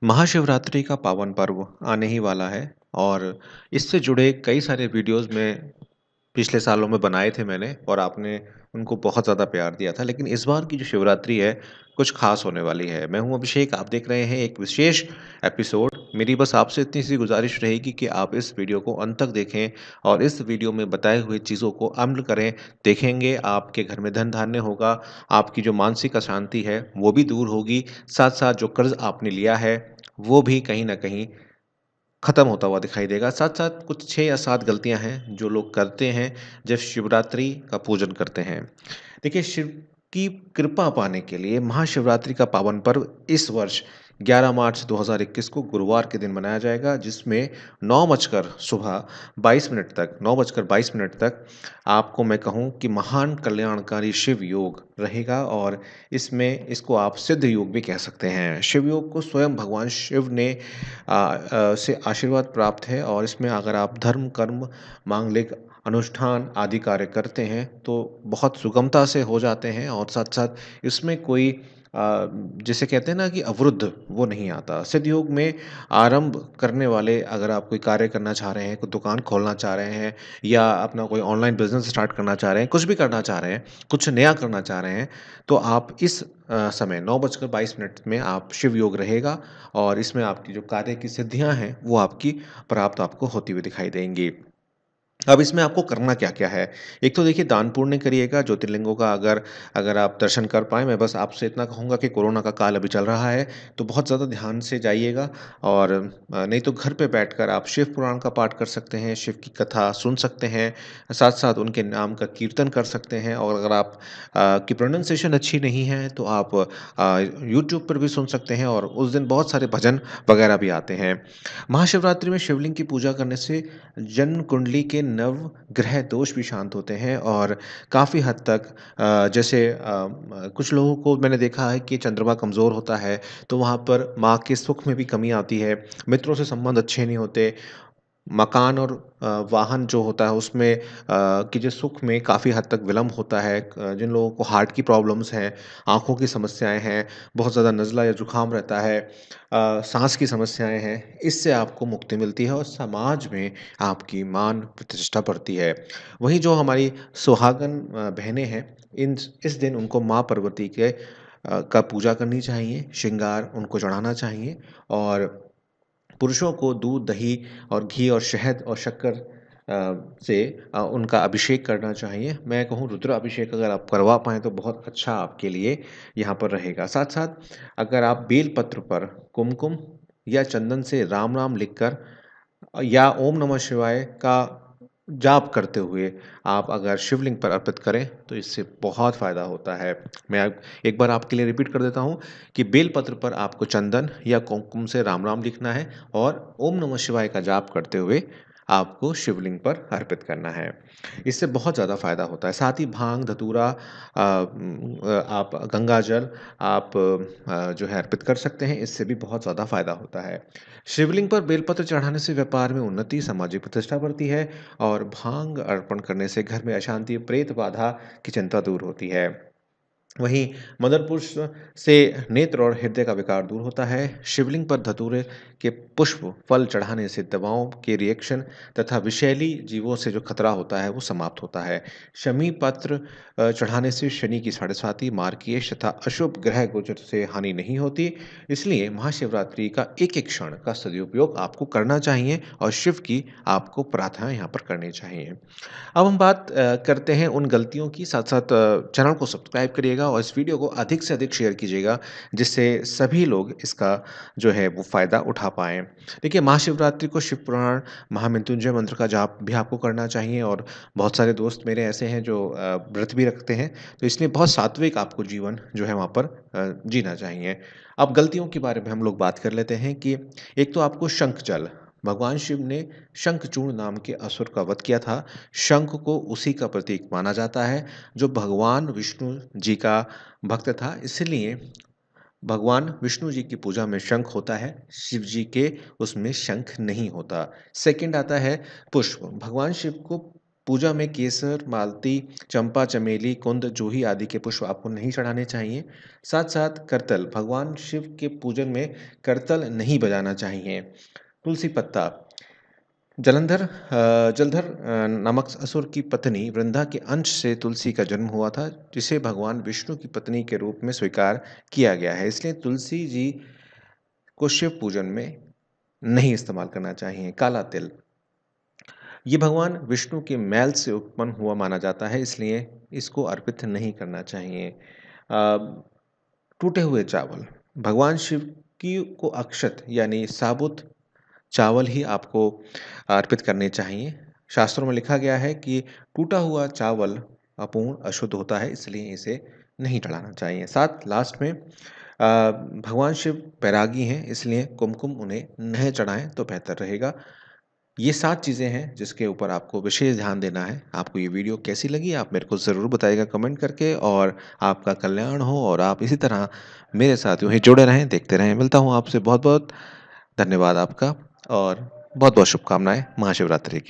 महाशिवरात्रि का पावन पर्व आने ही वाला है और इससे जुड़े कई सारे वीडियोस में पिछले सालों में बनाए थे मैंने और आपने उनको बहुत ज़्यादा प्यार दिया था। लेकिन इस बार की जो शिवरात्रि है, कुछ ख़ास होने वाली है। मैं हूँ अभिषेक, आप देख रहे हैं एक विशेष एपिसोड। मेरी बस आपसे इतनी-सी गुज़ारिश रहेगी कि आप इस वीडियो को अंत तक देखें और इस वीडियो में बताए हुए चीज़ों को अमल करें। देखेंगे आपके घर में धन-धान्य होगा, आपकी जो मानसिक अशांति है, वो भी दूर होगी। साथ-साथ जो कर्ज़ आपने लिया है, वो भी कहीं न कहीं खत्म होता हुआ दिखाई देगा। साथ-साथ कुछ 6 या 7 गलतियाँ हैं जो लोग करते हैं जब शिवरात्रि का पूजन करते हैं। देखिए शिव की कृपा पाने के लिए महाशिवरात्रि का पावन पर्व इस वर्ष 11 मार्च 2021 को गुरुवार के दिन मनाया जाएगा, जिसमें 9 बजकर सुबह 22 मिनट तक 9 बजकर 22 मिनट तक आपको मैं कहूँ कि महान कल्याणकारी शिव योग रहेगा और इसमें इसको आप सिद्ध योग भी कह सकते हैं। शिव योग को स्वयं भगवान शिव ने से आशीर्वाद प्राप्त है और इसमें अगर आप धर्म, कर्म, मांगलिक अनुष्ठान आदि कार्य करते हैं, तो बहुत सुगमता से हो जाते हैं और साथ-साथ इसमें कोई जिसे कहते हैं ना कि अवरुद्ध, वो नहीं आता। सिद्ध योग में आरंभ करने वाले अगर आप कोई कार्य करना चाह रहे हैं, कोई दुकान खोलना चाह रहे हैं या अपना कोई ऑनलाइन बिज़नेस स्टार्ट करना चाह रहे हैं, कुछ भी करना चाह रहे हैं, कुछ नया करना चाह रहे हैं, तो आप इस समय 9 बजकर 22 मिनट में आप शिव योग रहेगा और इसमें आपकी जो कार्य की सिद्धियाँ हैं, वो आपकी प्राप्त आपको होती हुई दिखाई देंगी। अब इसमें आपको करना क्या-क्या है? एक तो देखिए दान पुण्य करिएगा, ज्योतिर्लिंगों का अगर अगर आप दर्शन कर पाएँ, मैं बस आपसे इतना कहूँगा कि कोरोना का काल अभी चल रहा है, तो बहुत ज़्यादा ध्यान से जाइएगा और नहीं तो घर पे बैठकर आप शिव पुराण का पाठ कर सकते हैं, शिव की कथा सुन सकते हैं, साथ-साथ उनके नाम का कीर्तन कर सकते हैं और अगर आप की प्रोनंसिएशन अच्छी नहीं है, तो आप यूट्यूब पर भी सुन सकते हैं और उस दिन बहुत सारे भजन वगैरह भी आते हैं। महाशिवरात्रि में शिवलिंग की पूजा करने से जन्म कुंडली के नव ग्रह दोष भी शांत होते हैं और काफ़ी हद तक जैसे कुछ लोगों को मैंने देखा है कि चंद्रमा कमज़ोर होता है, तो वहाँ पर माँ के सुख में भी कमी आती है, मित्रों से संबंध अच्छे नहीं होते, मकान और वाहन जो होता है उसमें की जो सुख में काफ़ी हद तक विलम्ब होता है। जिन लोगों को हार्ट की प्रॉब्लम्स हैं, आँखों की समस्याएँ हैं, बहुत ज़्यादा नज़ला या जुकाम रहता है, साँस की समस्याएँ हैं, इससे आपको मुक्ति मिलती है और समाज में आपकी मान प्रतिष्ठा बढ़ती है। वहीं जो हमारी सुहागन बहनें हैं, इन इस दिन उनको माँ पार्वती के का पूजा करनी चाहिए, श्रृंगार उनको चढ़ाना चाहिए और पुरुषों को दूध, दही और घी और शहद और शक्कर से उनका अभिषेक करना चाहिए। मैं कहूँ रुद्राभिषेक अगर आप करवा पाएँ तो बहुत अच्छा आपके लिए यहाँ पर रहेगा। साथ-साथ अगर आप बेल पत्र पर कुमकुम या चंदन से राम, राम लिखकर या ओम नमः शिवाय का जाप करते हुए आप अगर शिवलिंग पर अर्पित करें, तो इससे बहुत फ़ायदा होता है। मैं एक बार आपके लिए रिपीट कर देता हूँ कि बेल पत्र पर आपको चंदन या कुमकुम से राम राम लिखना है और ओम नमः शिवाय का जाप करते हुए आपको शिवलिंग पर अर्पित करना है। इससे बहुत ज़्यादा फ़ायदा होता है। साथ ही भांग, धतूरा आप गंगा जल आप जो है अर्पित कर सकते हैं, इससे भी बहुत ज़्यादा फ़ायदा होता है। शिवलिंग पर बेलपत्र चढ़ाने से व्यापार में उन्नति, सामाजिक प्रतिष्ठा बढ़ती है और भांग अर्पण करने से घर में अशांति, प्रेत बाधा की चिंता दूर होती है। वहीं मदर पुष्प से नेत्र और हृदय का विकार दूर होता है। शिवलिंग पर धतूरे के पुष्प फल चढ़ाने से दवाओं के रिएक्शन तथा विषैली जीवों से जो खतरा होता है वो समाप्त होता है। शमी पत्र चढ़ाने से शनि की साढ़ेसाती, मार्गीय तथा अशुभ ग्रह गोचर से हानि नहीं होती। इसलिए महाशिवरात्रि का एक एक क्षण का सदुपयोग आपको करना चाहिए और शिव की आपको प्रार्थना यहाँ पर करनी चाहिए। अब हम बात करते हैं उन गलतियों की, साथ-साथ चैनल को सब्सक्राइब करिएगा और इस वीडियो को अधिक से अधिक शेयर कीजिएगा, जिससे सभी लोग इसका जो है वो फ़ायदा उठा पाएँ। देखिए महाशिवरात्रि को शिव पुराण, महामृत्युंजय मंत्र का जाप भी आपको करना चाहिए और बहुत सारे दोस्त मेरे ऐसे हैं जो व्रत भी रखते हैं, तो इसलिए बहुत सात्विक आपको जीवन जो है वहाँ पर जीना चाहिए। अब गलतियों के बारे में हम लोग बात कर लेते हैं कि एक तो आपको शंख जल, भगवान शिव ने शंखचूर्ण नाम के असुर का वध किया था। शंख को उसी का प्रतीक माना जाता है जो भगवान विष्णु जी का भक्त था, इसलिए भगवान विष्णु जी की पूजा में शंख होता है, शिव जी के उसमें शंख नहीं होता। सेकंड आता है पुष्प। भगवान शिव को पूजा में केसर, मालती, चंपा, चमेली, कुंद, जूही आदि के पुष्प आपको नहीं चढ़ाने चाहिए। साथ-साथ करतल, भगवान शिव के पूजन में करतल नहीं बजाना चाहिए। तुलसी पत्ता, जलंधर नामक असुर की पत्नी वृंदा के अंश से तुलसी का जन्म हुआ था, जिसे भगवान विष्णु की पत्नी के रूप में स्वीकार किया गया है। इसलिए तुलसी जी को शिव पूजन में नहीं इस्तेमाल करना चाहिए। काला तिल, ये भगवान विष्णु के मैल से उत्पन्न हुआ माना जाता है, इसलिए इसको अर्पित नहीं करना चाहिए। टूटे हुए चावल, भगवान शिव की को अक्षत यानी साबुत चावल ही आपको अर्पित करने चाहिए। शास्त्रों में लिखा गया है कि टूटा हुआ चावल अपूर्ण अशुद्ध होता है, इसलिए इसे नहीं चढ़ाना चाहिए। साथ लास्ट में भगवान शिव बैरागी हैं, इसलिए कुमकुम उन्हें नहीं चढ़ाएं तो बेहतर रहेगा। ये 7 चीज़ें हैं जिसके ऊपर आपको विशेष ध्यान देना है। आपको ये वीडियो कैसी लगी आप मेरे को ज़रूर बताइएगा कमेंट करके, और आपका कल्याण हो और आप इसी तरह मेरे साथ यूँ ही जुड़े रहें, देखते रहें। मिलता हूँ आपसे। बहुत-बहुत धन्यवाद आपका और बहुत-बहुत शुभकामनाएँ महाशिवरात्रि की।